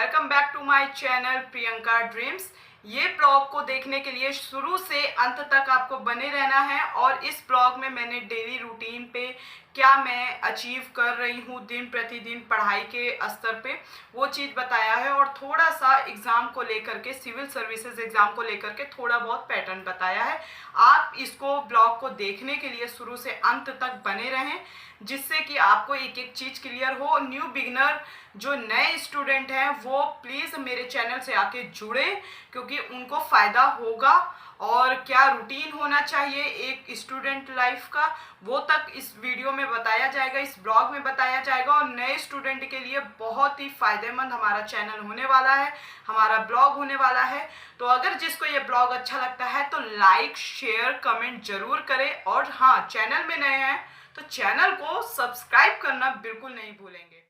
Welcome back to my channel Priyanka dreams. ये blog को देखने के लिए शुरू से अंत तक आपको बने रहना है और इस ब्लॉग में मैंने डेली रूटीन पे क्या मैं अचीव कर रही हूँ दिन प्रतिदिन पढ़ाई के स्तर पे वो चीज़ बताया है और थोड़ा सा एग्ज़ाम को लेकर के सिविल सर्विसेज एग्ज़ाम को लेकर के थोड़ा बहुत पैटर्न बताया है। आप इसको ब्लॉग को देखने के लिए शुरू से अंत तक बने रहें जिससे कि आपको एक एक चीज़ क्लियर हो। न्यू बिगनर जो नए स्टूडेंट हैं वो प्लीज़ मेरे चैनल से आके जुड़े क्योंकि उनको फ़ायदा होगा और क्या रूटीन होना चाहिए एक स्टूडेंट लाइफ का वो तक इस वीडियो में बताया जाएगा, इस ब्लॉग में बताया जाएगा और नए स्टूडेंट के लिए बहुत ही फ़ायदेमंद हमारा चैनल होने वाला है, हमारा ब्लॉग होने वाला है। तो अगर जिसको ये ब्लॉग अच्छा लगता है तो लाइक शेयर कमेंट ज़रूर करें और हाँ, चैनल में नए हैं तो चैनल को सब्सक्राइब करना बिल्कुल नहीं भूलेंगे।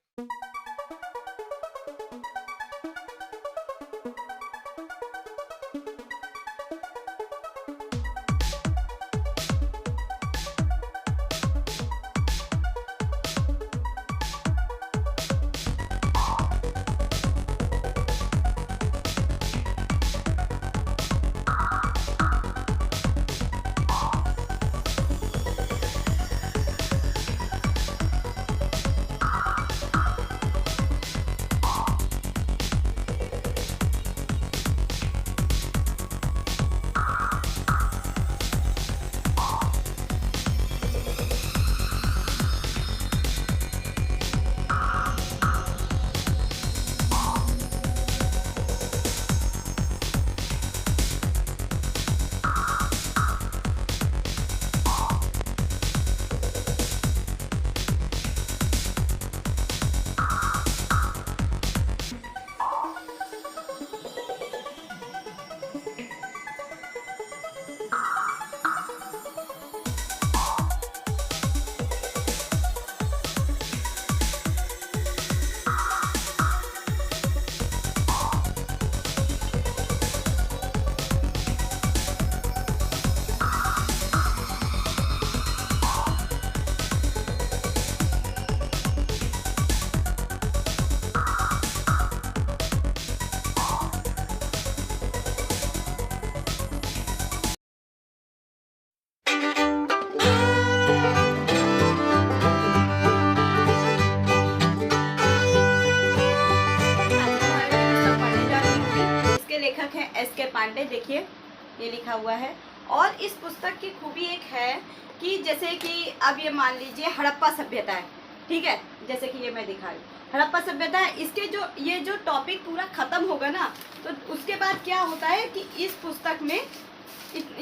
लेखक हैं एस.के. पांडे। देखिए ये लिखा हुआ है और इस पुस्तक की खूबी एक है कि जैसे कि अब ये मान लीजिए हड़प्पा सभ्यता है, ठीक है, जैसे कि ये मैं दिखा रही हूँ हड़प्पा सभ्यता है। इसके जो टॉपिक पूरा ख़त्म होगा ना तो उसके बाद क्या होता है कि इस पुस्तक में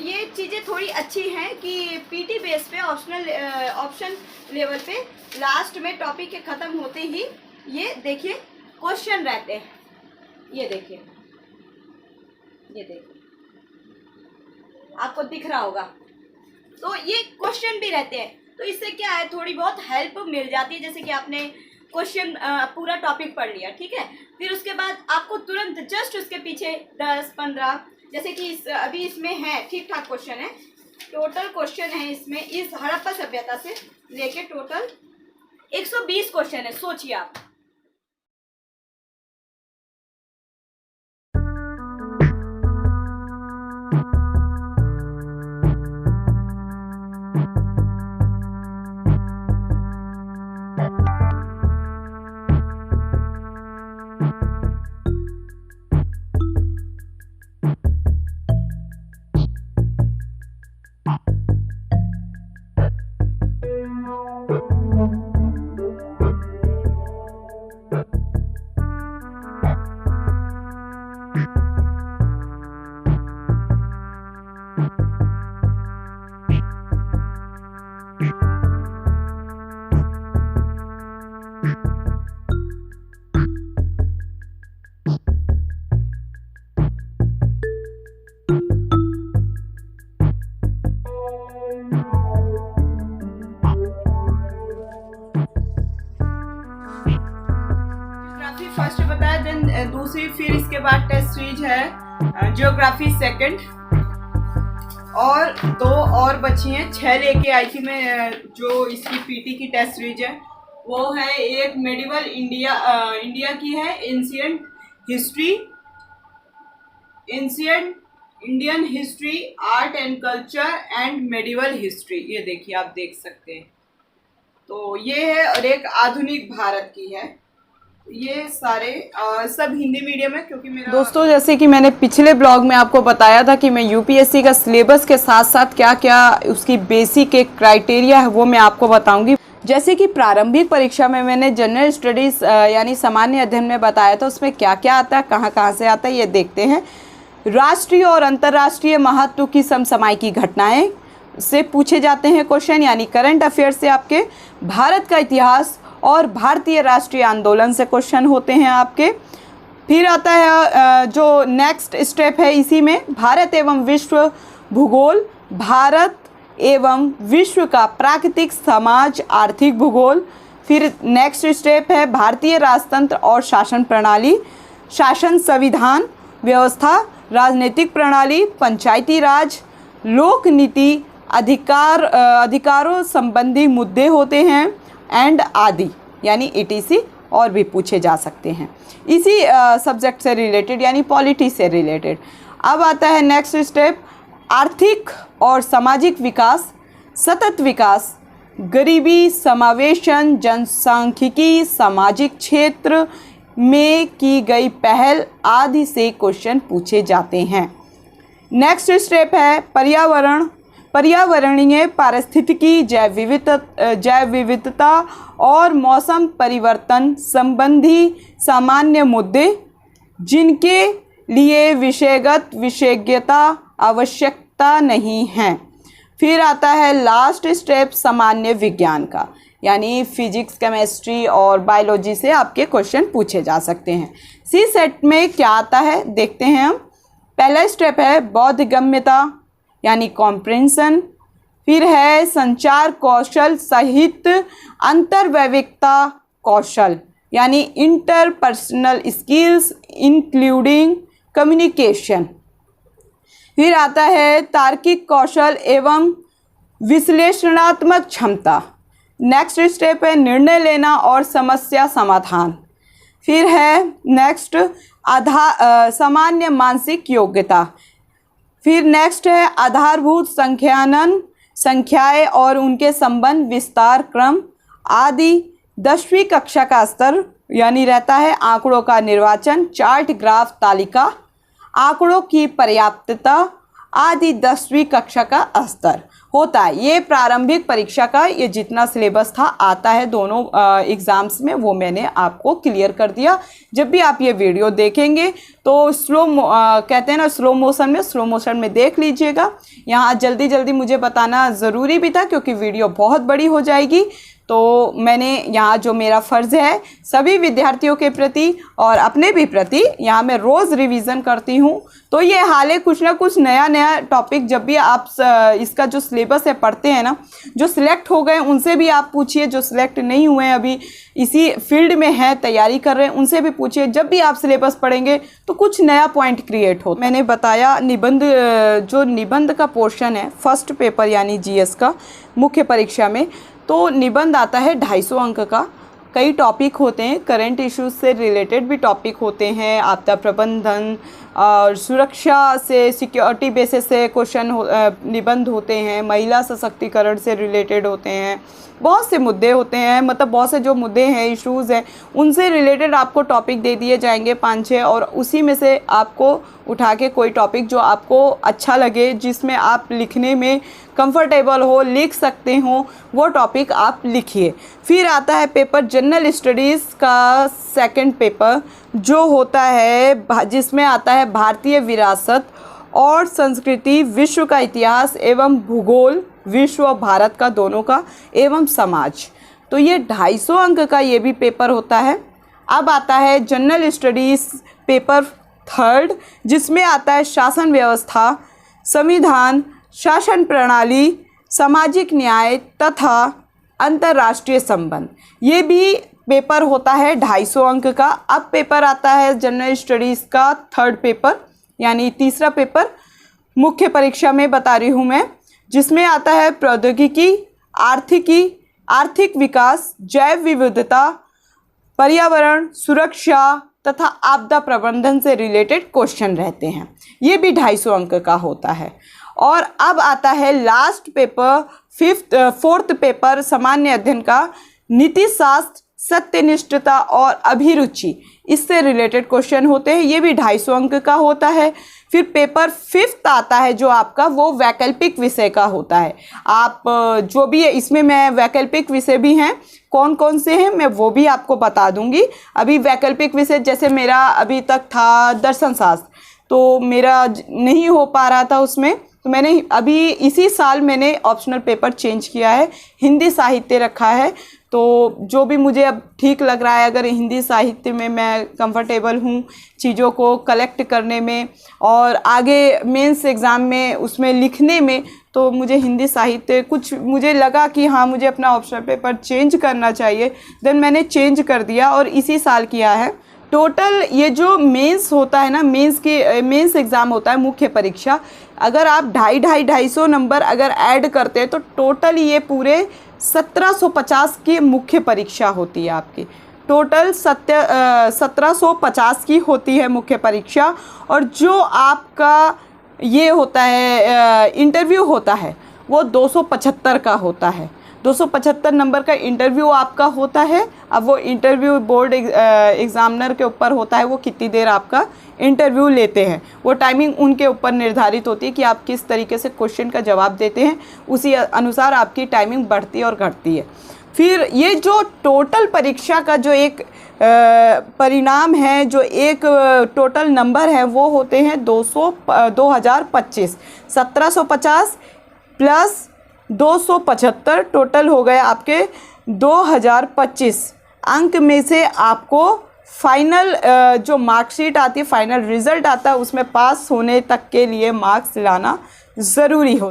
ये चीज़ें थोड़ी अच्छी हैं कि पीटी बेस पे ऑप्शन लेवल पे लास्ट में टॉपिक के ख़त्म होते ही ये देखिए क्वेश्चन रहते हैं। ये देखिए आपको दिख रहा होगा, तो ये क्वेश्चन भी रहते हैं। तो इससे क्या है, थोड़ी बहुत हेल्प मिल जाती है। जैसे कि आपने क्वेश्चन पूरा टॉपिक पढ़ लिया, ठीक है, फिर उसके बाद आपको तुरंत जस्ट उसके पीछे 10-15 जैसे कि अभी इसमें है ठीक ठाक क्वेश्चन है। टोटल क्वेश्चन है इसमें इस हड़प्पा सभ्यता से लेके टोटल 120 क्वेश्चन है, सोचिए आप। फर्स्ट बताया, देन दूसरी, फिर इसके बाद टेस्ट सीरीज है ज्योग्राफी सेकंड और 2 और बची हैं। 6 लेके आई थी मैं। जो इसकी पीटी की टेस्ट सीरीज है वो है एक मेडिवल इंडिया की है, ancient history, ancient Indian history, art and culture and medieval history. ये देखिए, आप देख सकते हैं। तो ये है, और एक आधुनिक भारत की है। ये सारे सब हिंदी मीडियम है, क्योंकि मेरा दोस्तों, जैसे कि मैंने पिछले ब्लॉग में आपको बताया था कि मैं यूपीएससी का सिलेबस के साथ साथ क्या क्या उसकी बेसिक एक क्राइटेरिया है वो मैं आपको बताऊंगी। जैसे कि प्रारंभिक परीक्षा में मैंने जनरल स्टडीज़ यानी सामान्य अध्ययन में बताया था, उसमें क्या क्या आता है, कहाँ कहाँ से आता है, ये देखते हैं। राष्ट्रीय और अंतर्राष्ट्रीय महत्व की समसामयिक घटनाएं से पूछे जाते हैं क्वेश्चन, यानी करंट अफेयर से आपके। भारत का इतिहास और भारतीय राष्ट्रीय आंदोलन से क्वेश्चन होते हैं आपके। फिर आता है जो नेक्स्ट स्टेप है इसी में, भारत एवं विश्व भूगोल, भारत एवं विश्व का प्राकृतिक समाज आर्थिक भूगोल। फिर नेक्स्ट स्टेप है भारतीय राजतंत्र और शासन प्रणाली, शासन संविधान व्यवस्था, राजनीतिक प्रणाली, पंचायती राज, लोक नीति, अधिकारों संबंधी मुद्दे होते हैं, एंड आदि, यानी ETC और भी पूछे जा सकते हैं इसी सब्जेक्ट से रिलेटेड, यानी पॉलिटी से रिलेटेड। अब आता है नेक्स्ट स्टेप, आर्थिक और सामाजिक विकास, सतत विकास, गरीबी समावेशन, जनसांख्यिकी, सामाजिक क्षेत्र में की गई पहल आदि से क्वेश्चन पूछे जाते हैं। नेक्स्ट स्टेप है पर्यावरण, पर्यावरणीय पारिस्थितिकी, जैव विविधता और मौसम परिवर्तन संबंधी सामान्य मुद्दे जिनके लिए विषयगत विशेषज्ञता आवश्यकता नहीं है। फिर आता है लास्ट स्टेप सामान्य विज्ञान का, यानी फिजिक्स, केमिस्ट्री और बायोलॉजी से आपके क्वेश्चन पूछे जा सकते हैं। सी सेट में क्या आता है देखते हैं हम। पहला स्टेप है बोधगम्यता, यानी कॉम्प्रेंशन। फिर है संचार कौशल सहित अंतर्वैयक्तिकता कौशल, यानी इंटरपर्सनल स्किल्स इंक्लूडिंग कम्युनिकेशन। फिर आता है तार्किक कौशल एवं विश्लेषणात्मक क्षमता। नेक्स्ट स्टेप है निर्णय लेना और समस्या समाधान। फिर है नेक्स्ट सामान्य मानसिक योग्यता। फिर नेक्स्ट है आधारभूत संख्यानन, संख्याएं और उनके संबंध, विस्तार क्रम आदि। 10वीं कक्षा का स्तर, यानी रहता है आंकड़ों का निर्वाचन, चार्ट, ग्राफ, तालिका, आंकड़ों की पर्याप्तता आदि 10वीं कक्षा का स्तर होता है। ये प्रारंभिक परीक्षा का ये जितना सिलेबस था आता है दोनों एग्ज़ाम्स में, वो मैंने आपको क्लियर कर दिया। जब भी आप ये वीडियो देखेंगे तो कहते हैं ना स्लो मोशन में देख लीजिएगा। यहाँ जल्दी जल्दी मुझे बताना ज़रूरी भी था क्योंकि वीडियो बहुत बड़ी हो जाएगी। तो मैंने यहाँ जो मेरा फ़र्ज़ है सभी विद्यार्थियों के प्रति और अपने भी प्रति, यहाँ मैं रोज़ रिवीज़न करती हूँ। तो ये हाल कुछ ना कुछ नया टॉपिक जब भी आप इसका जो सिलेबस है पढ़ते हैं ना, जो सिलेक्ट हो गए उनसे भी आप पूछिए, जो सिलेक्ट नहीं हुए हैं अभी इसी फील्ड में हैं तैयारी कर रहे हैं उनसे भी पूछिए। जब भी आप सिलेबस पढ़ेंगे तो कुछ नया पॉइंट क्रिएट हो। मैंने बताया निबंध, जो निबंध का पोर्शन है फर्स्ट पेपर यानी GS का मुख्य परीक्षा में, तो निबंध आता है 250 अंक का। कई टॉपिक होते हैं, करंट इश्यूज से रिलेटेड भी टॉपिक होते हैं, आपदा प्रबंधन और सुरक्षा से, सिक्योरिटी बेसिस से क्वेश्चन निबंध होते हैं, महिला सशक्तिकरण से रिलेटेड होते हैं, बहुत से मुद्दे होते हैं, मतलब बहुत से जो मुद्दे हैं, इश्यूज़ हैं, उनसे रिलेटेड आपको टॉपिक दे दिए जाएंगे 5-6, और उसी में से आपको उठा के कोई टॉपिक जो आपको अच्छा लगे, जिसमें आप लिखने में कंफर्टेबल हो, लिख सकते हो, वो टॉपिक आप लिखिए। फिर आता है पेपर जनरल स्टडीज़ का सेकंड पेपर, जो होता है जिसमें आता है भारतीय विरासत और संस्कृति, विश्व का इतिहास एवं भूगोल, विश्व और भारत का दोनों का, एवं समाज। तो ये 250 अंक का ये भी पेपर होता है। अब आता है जनरल स्टडीज़ पेपर थर्ड, जिसमें आता है शासन व्यवस्था, संविधान, शासन प्रणाली, सामाजिक न्याय तथा अंतर्राष्ट्रीय संबंध। ये भी पेपर होता है 250 अंक का। अब पेपर आता है जनरल स्टडीज़ का थर्ड पेपर, यानी तीसरा पेपर मुख्य परीक्षा में बता रही हूँ मैं, जिसमें आता है प्रौद्योगिकी, आर्थिक विकास, जैव विविधता, पर्यावरण, सुरक्षा, तथा आपदा प्रबंधन से रिलेटेड क्वेश्चन रहते हैं। ये भी 250 अंक का होता है। और अब आता है लास्ट पेपर, फोर्थ पेपर सामान्य अध्ययन का, नीति शास्त्र, सत्यनिष्ठता और अभिरुचि, इससे रिलेटेड क्वेश्चन होते हैं। ये भी 250 अंक का होता है। फिर पेपर 5th आता है जो आपका, वो वैकल्पिक विषय का होता है। आप जो भी है, इसमें मैं वैकल्पिक विषय भी हैं, कौन कौन से हैं मैं वो भी आपको बता दूंगी। अभी वैकल्पिक विषय जैसे मेरा अभी तक था दर्शन शास्त्र, तो मेरा नहीं हो पा रहा था उसमें, तो मैंने अभी इसी साल मैंने ऑप्शनल पेपर चेंज किया है, हिंदी साहित्य रखा है। तो जो भी मुझे अब ठीक लग रहा है, अगर हिंदी साहित्य में मैं कंफर्टेबल हूँ चीज़ों को कलेक्ट करने में और आगे मेंस एग्ज़ाम में उसमें लिखने में, तो मुझे हिंदी साहित्य कुछ मुझे लगा कि हाँ मुझे अपना ऑप्शनल पेपर चेंज करना चाहिए, देन मैंने चेंज कर दिया और इसी साल किया है। टोटल ये जो मेंस होता है ना, मेंस एग्ज़ाम होता है, मुख्य परीक्षा, अगर आप 250 नंबर अगर ऐड करते हैं तो टोटल ये पूरे 1750 की मुख्य परीक्षा होती है आपकी। टोटल 1750 की होती है मुख्य परीक्षा। और जो आपका ये होता है इंटरव्यू होता है वो 275 का होता है। 275 नंबर का इंटरव्यू आपका होता है। अब वो इंटरव्यू बोर्ड एग्ज़ामिनर के ऊपर होता है, वो कितनी देर आपका इंटरव्यू लेते हैं, वो टाइमिंग उनके ऊपर निर्धारित होती है कि आप किस तरीके से क्वेश्चन का जवाब देते हैं, उसी अनुसार आपकी टाइमिंग बढ़ती है और घटती है। फिर ये जो टोटल परीक्षा का जो एक परिणाम है, जो एक टोटल नंबर है, वो होते हैं 2025। 1750 प्लस 275 टोटल हो गए आपके 2025 अंक में से आपको फाइनल जो मार्कशीट आती है, फाइनल रिज़ल्ट आता है, उसमें पास होने तक के लिए मार्क्स लाना ज़रूरी होता है।